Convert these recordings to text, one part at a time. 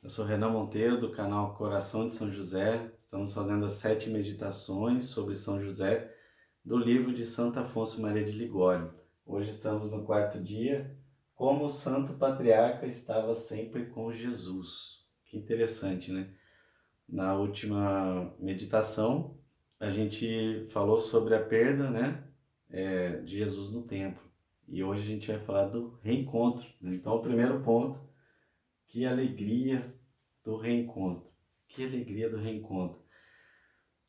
Eu sou Renan Monteiro, do canal Coração de São José. Estamos fazendo as 7 meditações sobre São José do livro de Santo Afonso Maria de Ligório. Hoje estamos no quarto dia, como o Santo Patriarca estava sempre com Jesus. Que interessante, né? Na última meditação, a gente falou sobre a perda, né, de Jesus no templo. E hoje a gente vai falar do reencontro, né? Então, o primeiro ponto: que alegria do reencontro. Que alegria do reencontro.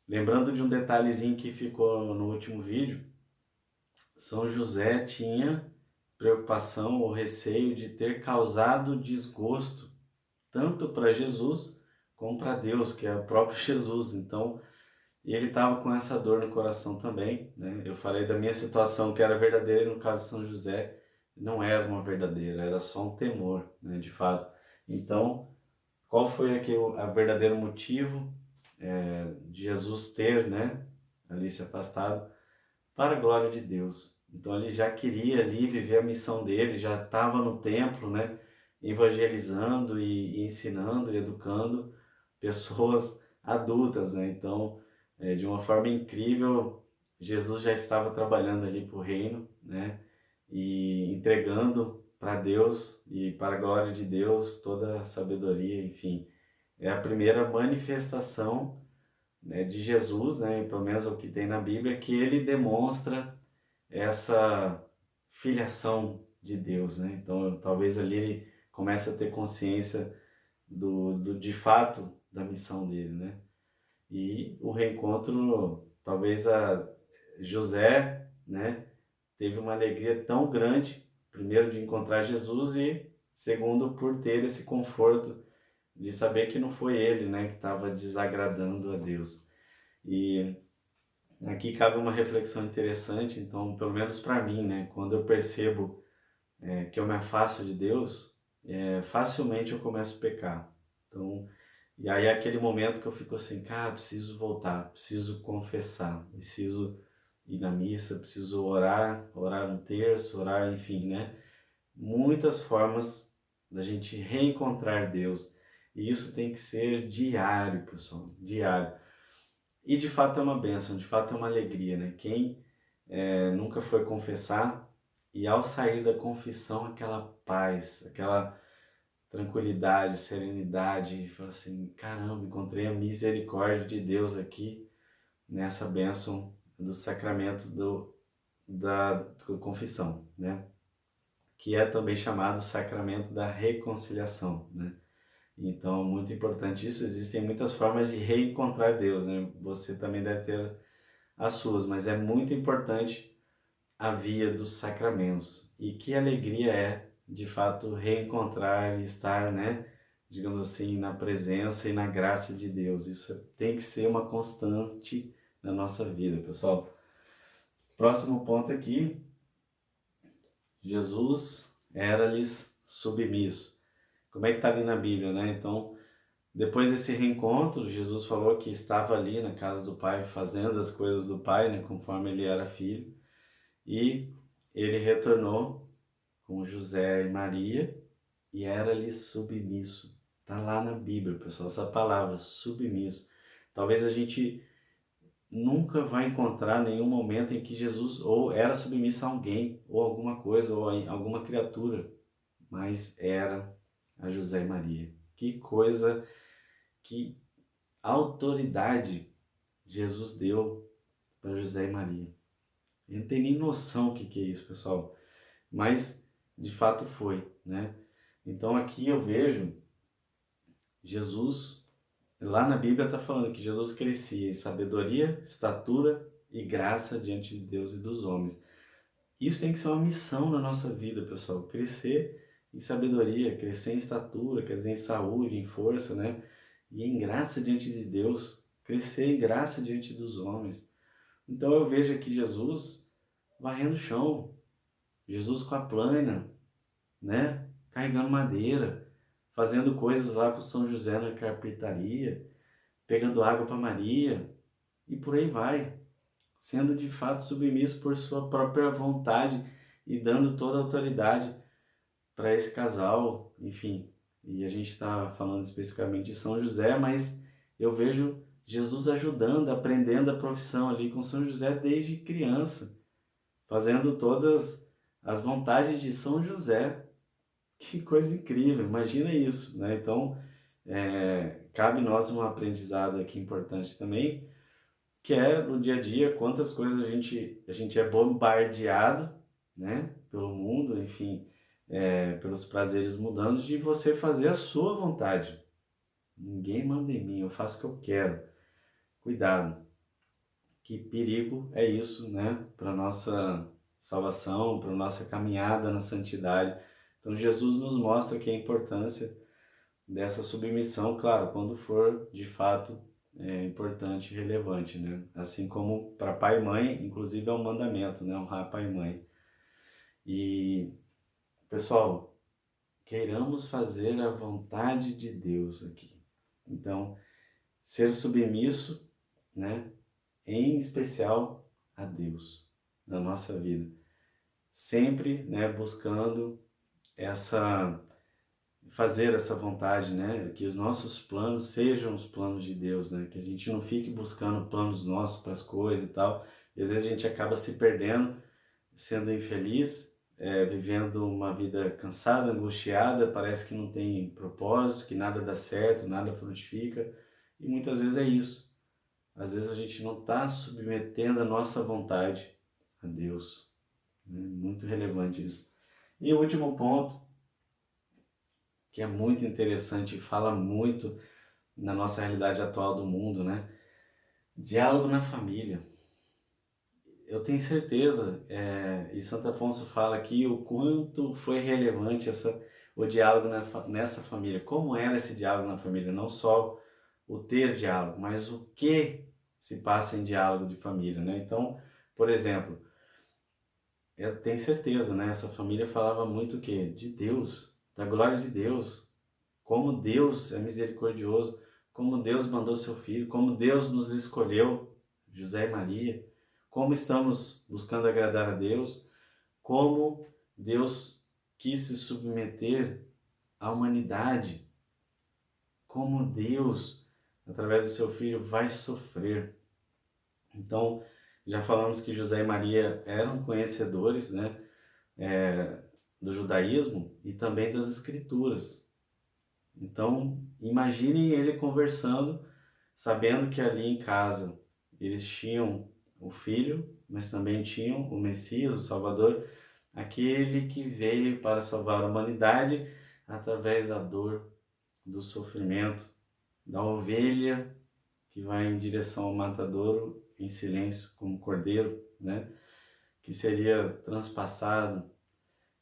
Lembrando de um detalhezinho que ficou no último vídeo, São José tinha preocupação ou receio de ter causado desgosto tanto para Jesus como para Deus, que é o próprio Jesus. Então, ele estava com essa dor no coração também, né? Eu falei da minha situação que era verdadeira e no caso de São José não era uma verdadeira, era só um temor, né, de fato. Então, qual foi aqui o verdadeiro motivo de Jesus ter, né, ali se afastado? Para a glória de Deus. Então ele já queria ali viver a missão dele, já estava no templo, né, evangelizando e ensinando e educando pessoas adultas, né? Então, de uma forma incrível, Jesus já estava trabalhando ali para o reino, né, e entregando para Deus e para a glória de Deus toda a sabedoria, enfim. É a primeira manifestação, né, de Jesus, né, pelo menos o que tem na Bíblia, que ele demonstra essa filiação de Deus, né? Então, talvez ali ele comece a ter consciência do de fato da missão dele, né? E o reencontro, talvez a José, né, teve uma alegria tão grande, primeiro de encontrar Jesus e segundo por ter esse conforto de saber que não foi ele, né, que estava desagradando a Deus. E aqui cabe uma reflexão interessante, então, pelo menos para mim, né, quando eu percebo que eu me afasto de Deus, facilmente eu começo a pecar. Então, e aí é aquele momento que eu fico assim, cara, preciso voltar, preciso confessar, preciso ir na missa, preciso orar, orar um terço, orar, enfim, né? Muitas formas da gente reencontrar Deus. E isso tem que ser diário, pessoal, diário. E de fato é uma bênção, de fato é uma alegria, né? Quem nunca foi confessar e ao sair da confissão aquela paz, aquela tranquilidade, serenidade, fala assim, caramba, encontrei a misericórdia de Deus aqui nessa bênção do sacramento da confissão, né? Que é também chamado sacramento da reconciliação, né? Então, muito importante isso. Existem muitas formas de reencontrar Deus, né? Você também deve ter as suas, mas é muito importante a via dos sacramentos. E que alegria é, de fato, reencontrar e estar, né, digamos assim, na presença e na graça de Deus. Isso tem que ser uma constante na nossa vida, pessoal. Próximo ponto aqui, Jesus era-lhes submisso. Como é que está ali na Bíblia, né? Então, depois desse reencontro, Jesus falou que estava ali na casa do Pai, fazendo as coisas do Pai, né, conforme ele era filho. E ele retornou com José e Maria e era-lhe submisso. Está lá na Bíblia, pessoal, essa palavra, submisso. Talvez a gente nunca vai encontrar nenhum momento em que Jesus ou era submisso a alguém, ou alguma coisa, ou a alguma criatura, mas era a José e Maria. Que coisa, que autoridade Jesus deu para José e Maria. Eu não tenho nem noção o que é isso, pessoal. Mas de fato foi, né? Então aqui eu vejo Jesus, lá na Bíblia está falando que Jesus crescia em sabedoria, estatura e graça diante de Deus e dos homens. Isso tem que ser uma missão na nossa vida, pessoal. Crescer em sabedoria, crescer em estatura, quer dizer, em saúde, em força, né? E em graça diante de Deus, crescer em graça diante dos homens. Então eu vejo aqui Jesus varrendo o chão, Jesus com a plana, né? Carregando madeira, fazendo coisas lá com São José na carpintaria, pegando água para Maria e por aí vai, sendo de fato submisso por sua própria vontade e dando toda a autoridade para esse casal, enfim, e a gente está falando especificamente de São José, mas eu vejo Jesus ajudando, aprendendo a profissão ali com São José desde criança, fazendo todas as vontades de São José. Que coisa incrível, imagina isso, né? Então, cabe nós um aprendizado aqui importante também, que é no dia a dia, quantas coisas a gente é bombardeado, né, pelo mundo, enfim, pelos prazeres mundanos, de você fazer a sua vontade. Ninguém manda em mim, eu faço o que eu quero. Cuidado, que perigo é isso, né, para nossa salvação, para nossa caminhada na santidade. Então Jesus nos mostra que a importância dessa submissão, claro, quando for de fato importante e relevante, né? Assim como para pai e mãe, inclusive é um mandamento, né? Honrar pai e mãe. E, pessoal, queiramos fazer a vontade de Deus aqui. Então, ser submisso, né? Em especial a Deus na nossa vida. Sempre, né? Buscando fazer essa vontade, né? Que os nossos planos sejam os planos de Deus, né? Que a gente não fique buscando planos nossos para as coisas e tal. E às vezes a gente acaba se perdendo, sendo infeliz, vivendo uma vida cansada, angustiada, parece que não tem propósito, que nada dá certo, nada frutifica. E muitas vezes é isso. Às vezes a gente não está submetendo a nossa vontade a Deus. Né? Muito relevante isso. E o último ponto, que é muito interessante e fala muito na nossa realidade atual do mundo, né? Diálogo na família. Eu tenho certeza, e Santo Afonso fala aqui o quanto foi relevante o diálogo nessa família. Como era esse diálogo na família? Não só o ter diálogo, mas o que se passa em diálogo de família, né? Então, por exemplo, eu tenho certeza, né? Essa família falava muito o quê? De Deus, da glória de Deus, como Deus é misericordioso, como Deus mandou seu filho, como Deus nos escolheu, José e Maria, como estamos buscando agradar a Deus, como Deus quis se submeter à humanidade, como Deus, através do seu filho, vai sofrer. Então, já falamos que José e Maria eram conhecedores, né, do judaísmo e também das escrituras. Então, imaginem ele conversando, sabendo que ali em casa eles tinham o Filho, mas também tinham o Messias, o Salvador, aquele que veio para salvar a humanidade através da dor, do sofrimento, da ovelha que vai em direção ao matadouro em silêncio, como cordeiro, né? Que seria transpassado,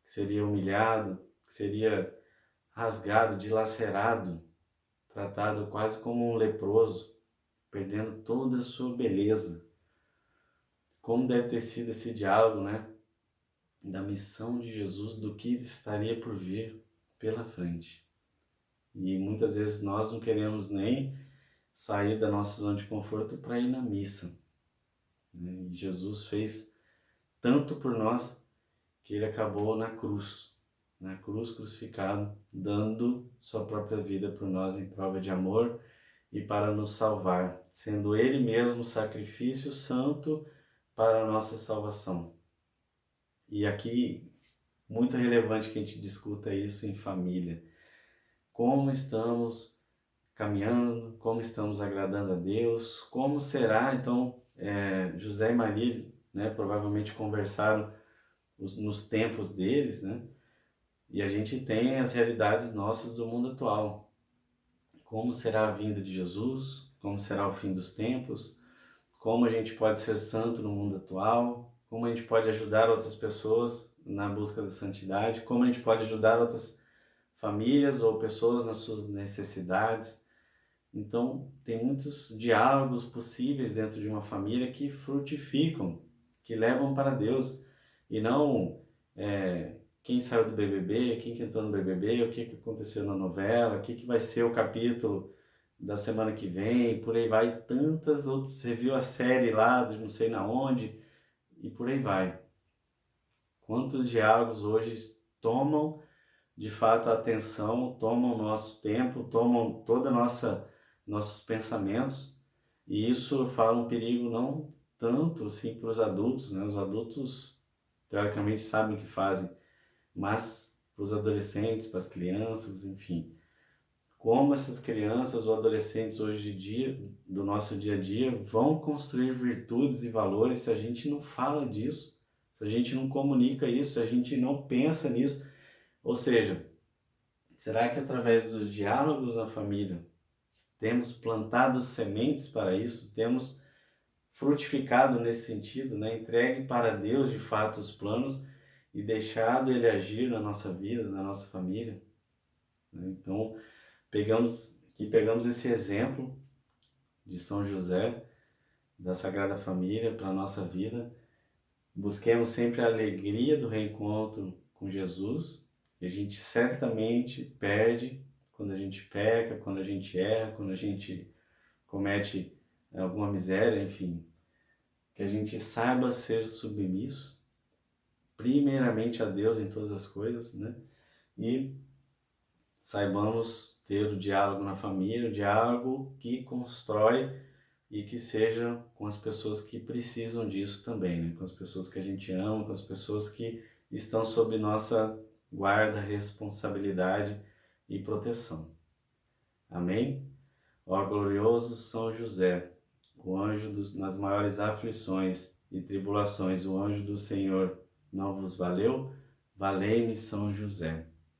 que seria humilhado, que seria rasgado, dilacerado, tratado quase como um leproso, perdendo toda a sua beleza. Como deve ter sido esse diálogo, né? Da missão de Jesus, do que estaria por vir pela frente. E muitas vezes nós não queremos nem sair da nossa zona de conforto para ir na missa. Né? E Jesus fez tanto por nós que ele acabou na cruz crucificado, dando sua própria vida por nós em prova de amor e para nos salvar, sendo ele mesmo sacrifício santo para a nossa salvação. E aqui, muito relevante que a gente discuta isso em família. Como estamos caminhando, como estamos agradando a Deus, como será, então, José e Maria, né, provavelmente conversaram nos tempos deles, né, e a gente tem as realidades nossas do mundo atual. Como será a vinda de Jesus, como será o fim dos tempos, como a gente pode ser santo no mundo atual, como a gente pode ajudar outras pessoas na busca da santidade, como a gente pode ajudar outras famílias ou pessoas nas suas necessidades. Então, tem muitos diálogos possíveis dentro de uma família que frutificam, que levam para Deus, e não quem saiu do BBB, quem que entrou no BBB, o que aconteceu na novela, o que vai ser o capítulo da semana que vem, por aí vai, tantas outras, você viu a série lá, de não sei na onde, e por aí vai. Quantos diálogos hoje tomam de fato a atenção, tomam o nosso tempo, tomam toda a nossos pensamentos, e isso fala um perigo não tanto assim para os adultos, né? Os adultos teoricamente sabem o que fazem, mas para os adolescentes, para as crianças, enfim, como essas crianças ou adolescentes hoje em dia, do nosso dia a dia, vão construir virtudes e valores se a gente não fala disso, se a gente não comunica isso, se a gente não pensa nisso. Ou seja, será que através dos diálogos na família temos plantado sementes para isso? Temos frutificado nesse sentido, né? Entregue para Deus de fato os planos e deixado Ele agir na nossa vida, na nossa família, né? Então, pegamos esse exemplo de São José, da Sagrada Família para a nossa vida. Busquemos sempre a alegria do reencontro com Jesus, e a gente certamente perde quando a gente peca, quando a gente erra, quando a gente comete alguma miséria, enfim. Que a gente saiba ser submisso, primeiramente a Deus em todas as coisas, né? E saibamos ter o diálogo na família, o diálogo que constrói e que seja com as pessoas que precisam disso também, né? Com as pessoas que a gente ama, com as pessoas que estão sob nossa guarda, responsabilidade e proteção. Amém? Ó glorioso São José, o anjo nas maiores aflições e tribulações, o anjo do Senhor não vos valeu? Valei-me São José.